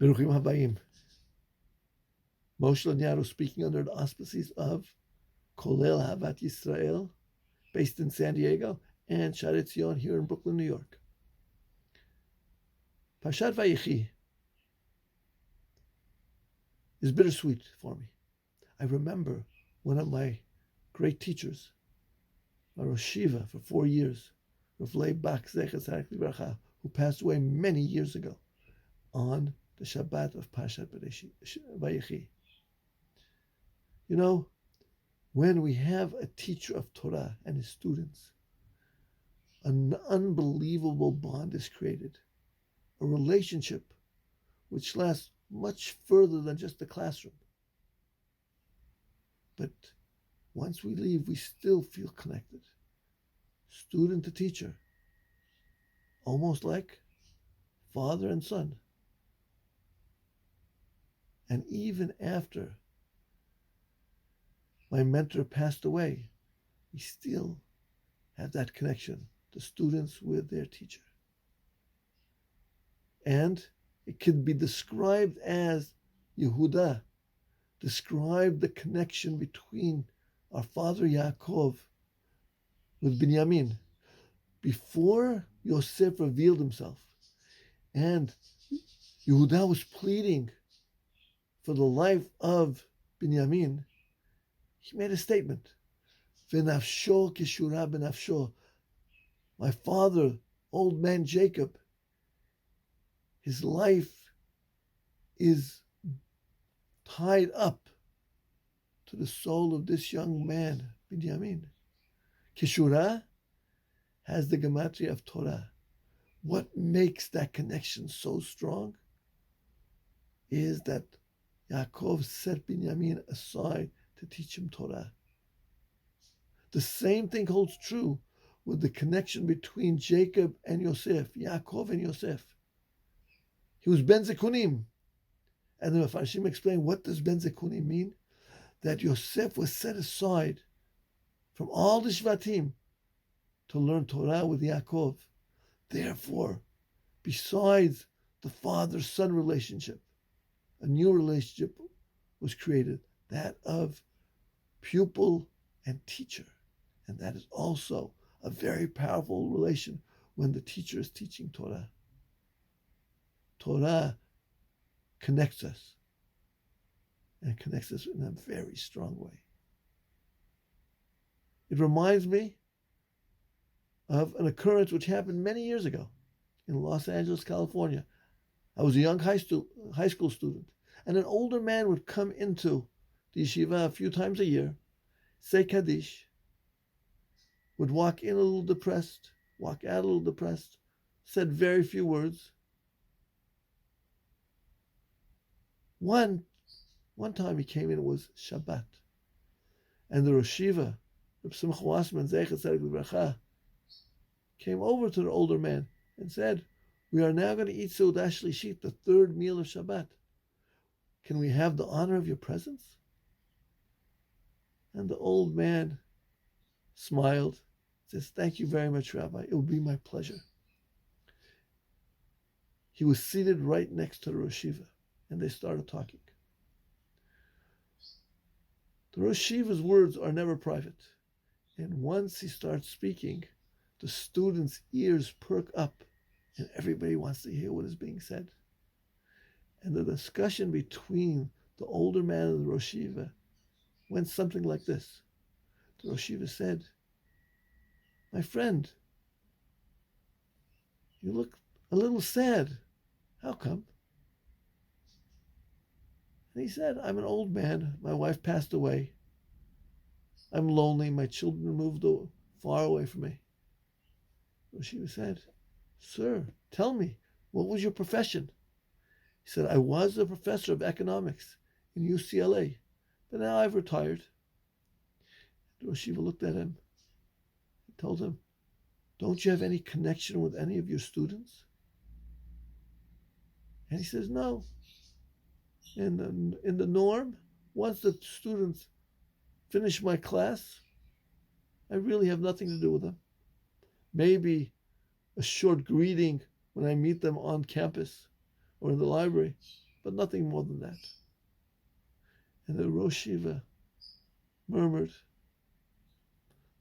Beruchim Habayim. Moshe Langado speaking under the auspices of Kollel Havat Yisrael, based in San Diego, and Sha'rei Tziyon here in Brooklyn, New York. Parshat YECHI is bittersweet for me. I remember one of my great teachers, my Rosh Yeshiva for 4 years, Kollel Baruch, who passed away many years ago on the Shabbat of Parshat YECHI. You know, when we have a teacher of Torah and his students, an unbelievable bond is created, a relationship which lasts much further than just the classroom. But once we leave, we still feel connected. Student to teacher, almost like father and son. And even after my mentor passed away, we still have that connection, the students with their teacher. And it can be described as Yehuda, describe the connection between our father Yaakov with Binyamin. Before Yosef revealed himself and Yehuda was pleading for the life of Binyamin, he made a statement. V'nafsho kishura b'nafsho. My father, old man Jacob, his life is tied up to the soul of this young man, Binyamin. Kishura has the gematria of Torah. What makes that connection so strong is that Yaakov set Binyamin aside to teach him Torah. The same thing holds true with the connection between Jacob and Yosef, Yaakov and Yosef. He was Ben Zekunim. And the Mefarshim explain, what does Ben Zekunim mean? That Yosef was set aside from all the Shvatim to learn Torah with Yaakov. Therefore, besides the father-son relationship, a new relationship was created, that of pupil and teacher. And that is also a very powerful relation when the teacher is teaching Torah. Torah connects us, and connects us in a very strong way. It reminds me of an occurrence which happened many years ago in Los Angeles, California. I was a young high school student, and an older man would come into the yeshiva a few times a year, say Kaddish, would walk in a little depressed, walk out a little depressed, said very few words. One time he came in, it was Shabbat, and the Rosh Yeshiva, Rabbi Simcha Wasserman, Zecher Tzedek L'Bracha, came over to the older man and said, "We are now going to eat Seudah Shlishit, the third meal of Shabbat. Can we have the honor of your presence?" And the old man smiled, says, "Thank you very much, Rabbi. It will be my pleasure." He was seated right next to the Rosh Yeshiva, and they started talking. The Rosh Yeshiva's words are never private, and once he starts speaking, the students' ears perk up, and everybody wants to hear what is being said. And the discussion between the older man and the Rosh Yeshiva went something like this. The Rosh Yeshiva said, "My friend, you look a little sad. How come?" And he said, "I'm an old man. My wife passed away. I'm lonely. My children moved far away from me." Rosh Yeshiva said, "Sir, tell me, what was your profession?" He said, "I was a professor of economics in UCLA, but now I've retired." The Rosh Yeshiva looked at him and told him, "Don't you have any connection with any of your students?" And he says, "No. In the norm, once the students finish my class, I really have nothing to do with them. Maybe a short greeting when I meet them on campus, or in the library, but nothing more than that. And the Rosh Yeshiva murmured,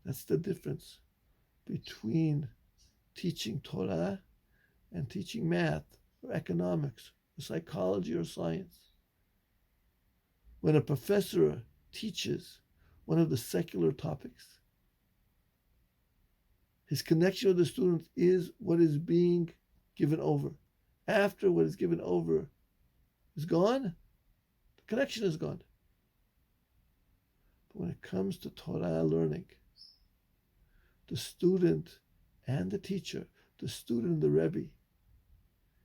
that's the difference between teaching Torah and teaching math or economics or psychology or science. When a professor teaches one of the secular topics, his connection with the students is what is being given over. After what is given over is gone, the connection is gone. But when it comes to Torah learning, the student and the teacher, the student and the Rabbi,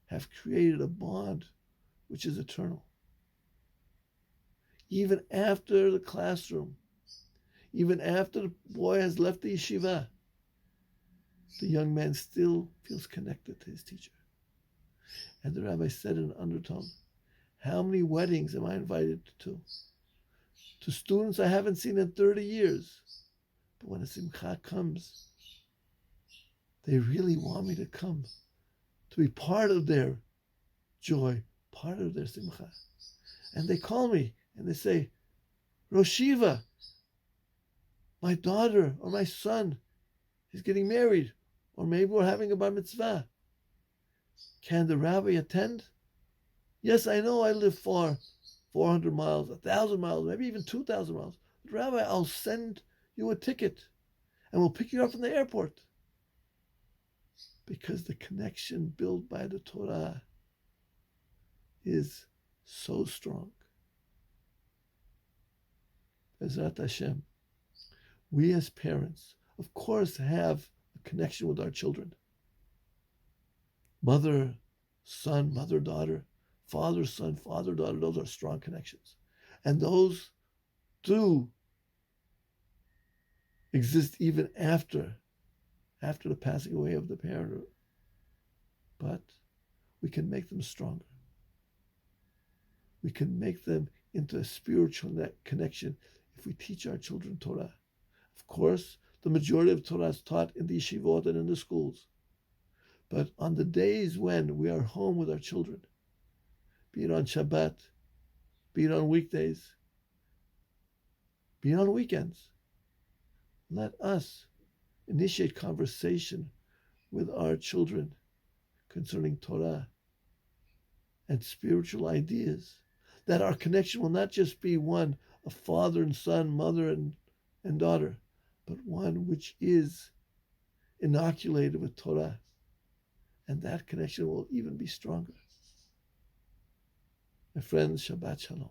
have created a bond which is eternal. Even after the classroom, even after the boy has left the yeshiva, the young man still feels connected to his teacher. And the rabbi said in an undertone, how many weddings am I invited to? To students I haven't seen in 30 years. But when a simcha comes, they really want me to come, to be part of their joy, part of their simcha. And they call me and they say, Rosh Yeshiva, my daughter or my son is getting married, or maybe we're having a bar mitzvah. Can the rabbi attend? Yes, I know I live far, 400 miles, 1,000 miles, maybe even 2,000 miles. But Rabbi, I'll send you a ticket and we'll pick you up from the airport. Because the connection built by the Torah is so strong. Bezrat Hashem, we as parents, of course, have a connection with our children. Mother, son, mother, daughter, father, son, father, daughter, those are strong connections. And those do exist even after the passing away of the parent. But we can make them stronger. We can make them into a spiritual connection if we teach our children Torah. Of course, the majority of Torah is taught in the yeshivot and in the schools. But on the days when we are home with our children, be it on Shabbat, be it on weekdays, be it on weekends, let us initiate conversation with our children concerning Torah and spiritual ideas, that our connection will not just be one of father and son, mother and daughter, but one which is inoculated with Torah. And that connection will even be stronger. My friends, Shabbat Shalom.